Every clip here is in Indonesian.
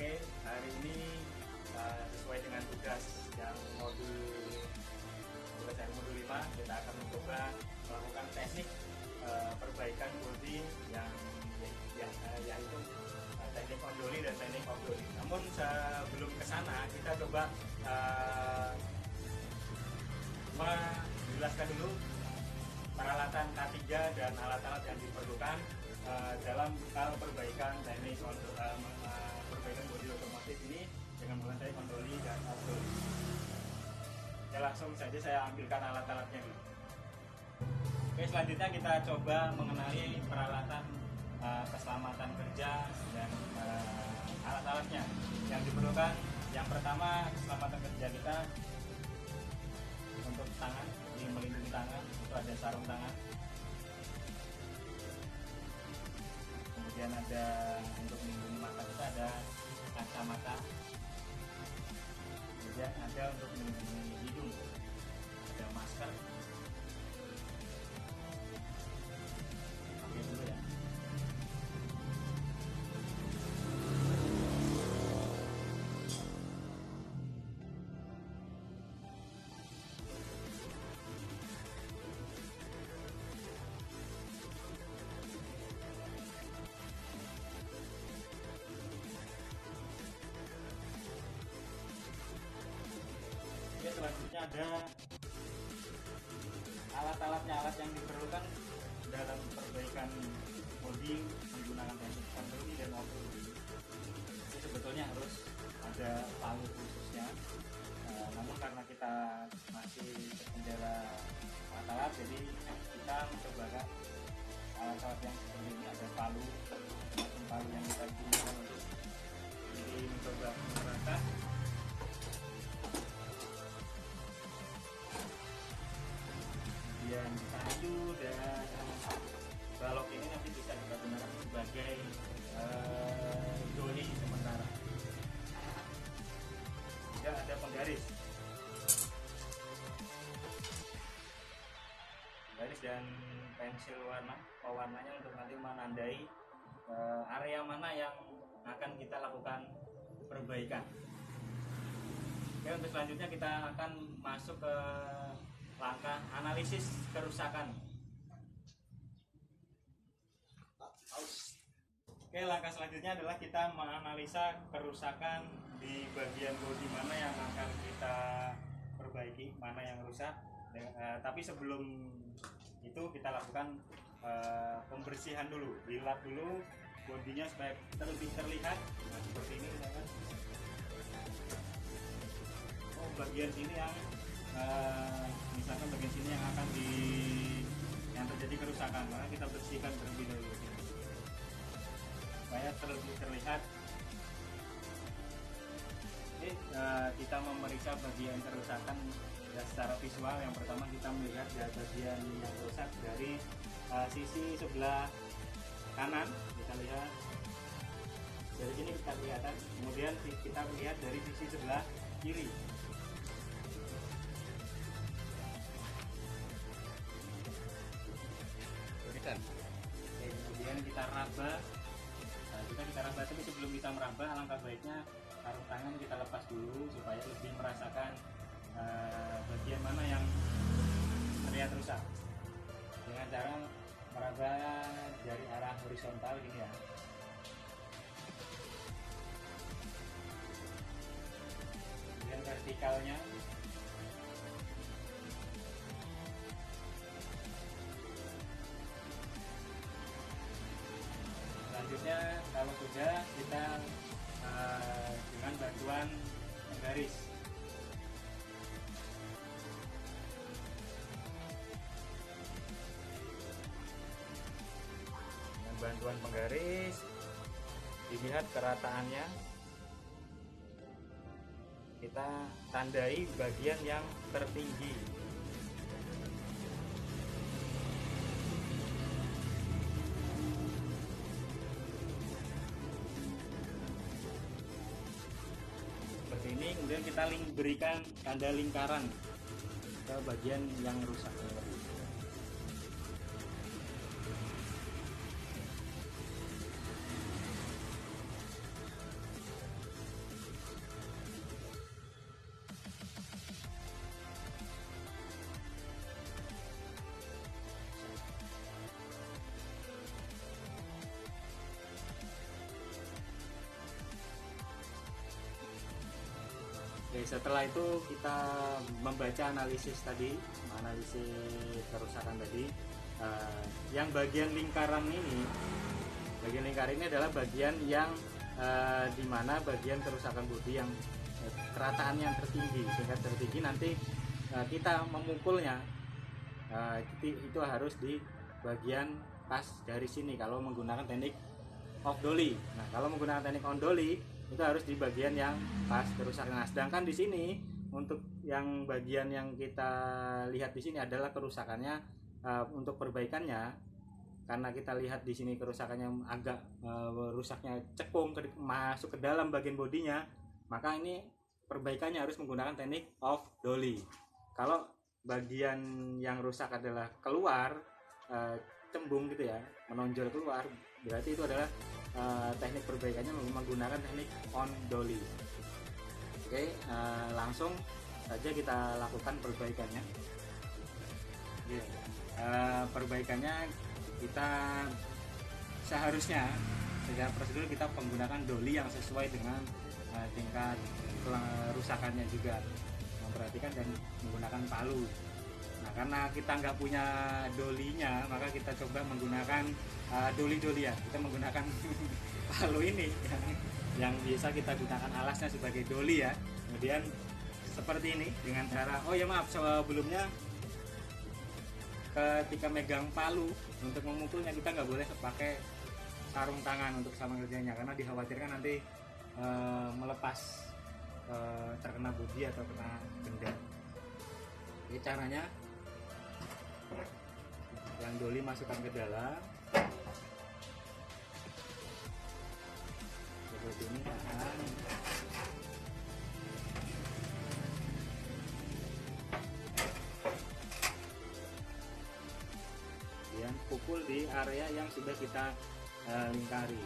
Oke, hari ini sesuai dengan tugas yang modul 5 kita akan mencoba melakukan teknik perbaikan bodi yang yaitu teknik ondoli dan teknik obdoli. Namun sebelum ke sana kita coba menjelaskan dulu peralatan K3 dan alat-alat yang diperlukan dalam hal perbaikan teknik perbaikan bodi otomotif ini dengan menggunakan ondoli dan obdoli. Ya, langsung saja saya ambilkan alat-alatnya dulu. Oke, selanjutnya kita coba mengenali peralatan keselamatan kerja dan alat-alatnya yang diperlukan. Yang pertama, keselamatan kerja kita untuk tangan, ini melindungi tangan, itu ada sarung tangan. Kemudian ada untuk melindungi mata kita ada kacamata. Kemudian ada untuk melindungi hidung, ada masker. Oke dulu ya. Oke, selanjutnya ada alat-alatnya, alat yang diperlukan dalam perbaikan bodi menggunakan teknik ondoli dan obdoli. Ini sebetulnya harus ada palu khususnya, namun karena kita masih terkendala alat-alat, jadi kita mencoba alat-alat yang seperti ini. Ada palu yang kita gunakan untuk jadi mencoba menggunakan. Kemudian kayu dan balok ini nanti bisa kita gunakan sebagai doli sementara. Tidak ada penggaris dan pensil pewarnanya untuk nanti menandai area mana yang akan kita lakukan perbaikan. Oke, untuk selanjutnya kita akan masuk ke langkah analisis kerusakan. Oke, langkah selanjutnya adalah kita menganalisa kerusakan di bagian bodi mana yang akan kita perbaiki, mana yang rusak. Tapi sebelum itu kita lakukan pembersihan dulu, dilap dulu bodinya supaya lebih terlihat. Nah, seperti ini misalkan. Oh, bagian sini yang misalkan bagian sini yang terjadi kerusakan, maka kita bersihkan terlebih dahulu supaya terlebih terlihat. Kita memeriksa bagian kerusakan secara visual. Yang pertama kita melihat bagian yang rusak dari sisi sebelah kanan, kita lihat dari sini kita kelihatan. Kemudian kita lihat dari sisi sebelah kiri. Oke, kemudian kita raba. Kita raba, tapi sebelum kita meraba, alangkah baiknya sarung tangan kita lepas dulu supaya lebih merasakan bagian mana yang terlihat rusak. Dengan cara meraba dari arah horizontal gini ya. Kemudian vertikalnya. Selanjutnya kalau sudah, kita dengan bantuan penggaris. Dengan bantuan penggaris dilihat kerataannya, kita tandai bagian yang tertinggi. Ini kemudian kita berikan tanda lingkaran ke bagian yang rusak. setelah itu kita membaca analisis tadi, analisis kerusakan tadi. Yang bagian lingkaran ini adalah bagian yang dimana bagian kerusakan bodi yang kerataan yang tertinggi, tingkat tertinggi. Nanti kita memukulnya itu harus di bagian pas dari sini kalau menggunakan teknik off dolly. Nah, kalau menggunakan teknik on dolly itu harus di bagian yang pas kerusakan. Nah, sedangkan di sini untuk yang bagian yang kita lihat di sini adalah kerusakannya. Untuk perbaikannya, karena kita lihat di sini kerusakannya agak rusaknya cekung masuk ke dalam bagian bodinya, maka ini perbaikannya harus menggunakan teknik off dolly. Kalau bagian yang rusak adalah keluar, cembung gitu ya, menonjol keluar, berarti itu adalah teknik perbaikannya menggunakan teknik on dolly. Oke, langsung saja kita lakukan perbaikannya. Perbaikannya kita seharusnya secara prosedur kita menggunakan dolly yang sesuai dengan tingkat kerusakannya juga, memperhatikan dan menggunakan palu. Nah, karena kita nggak punya dolinya, maka kita coba menggunakan dolly-dolly ya. Kita menggunakan palu ini yang biasa kita gunakan alasnya sebagai dolly ya. Kemudian seperti ini dengan cara, sebelumnya ketika megang palu untuk memukulnya kita nggak boleh pakai sarung tangan untuk sama kerjanya, karena dikhawatirkan nanti melepas terkena bodi atau kena benda. Jadi caranya yang dolly masukkan ke dalam seperti ini, pukul di area yang sudah kita lingkari.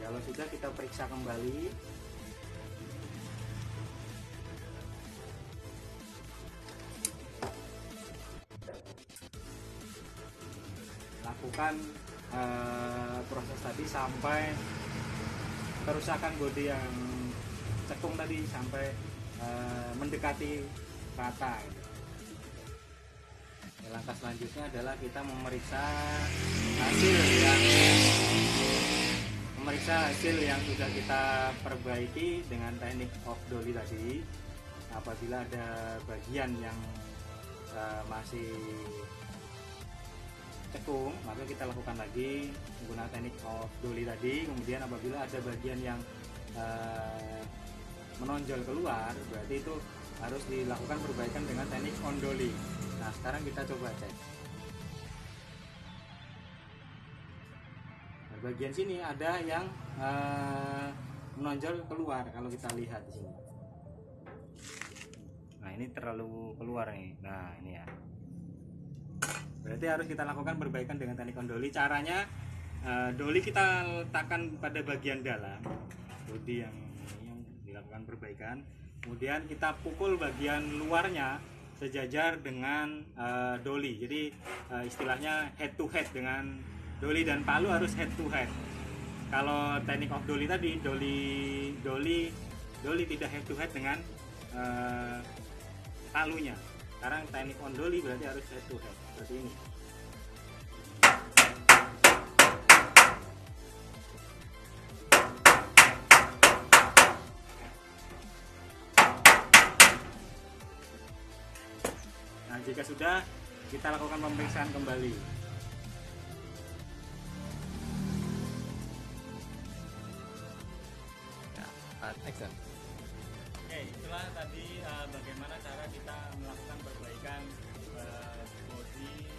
Kalau sudah, kita periksa kembali. Lakukan proses tadi sampai kerusakan bodi yang cekung tadi sampai mendekati rata. Langkah selanjutnya adalah kita memeriksa hasil yang sudah kita perbaiki dengan teknik off dolly tadi. Apabila ada bagian yang masih cekung, maka kita lakukan lagi menggunakan teknik off dolly tadi. Kemudian apabila ada bagian yang menonjol keluar, berarti itu harus dilakukan perbaikan dengan teknik on dolly. Nah, sekarang kita coba cek. Bagian sini ada yang menonjol keluar kalau kita lihat di sini. Nah, ini terlalu keluar nih. Nah, ini ya. Berarti harus kita lakukan perbaikan dengan teknik on dolly. Caranya dolly kita letakkan pada bagian dalam bodi yang dilakukan perbaikan. Kemudian kita pukul bagian luarnya sejajar dengan dolly. Jadi istilahnya head to head dengan dolly dan palu harus head to head. Kalau teknik off dolly tadi, dolly tidak head to head dengan palunya. Sekarang teknik on dolly berarti harus head to head seperti ini. Nah, jika sudah, kita lakukan pemeriksaan kembali. Action. Oke, itulah tadi bagaimana cara kita melakukan perbaikan bodi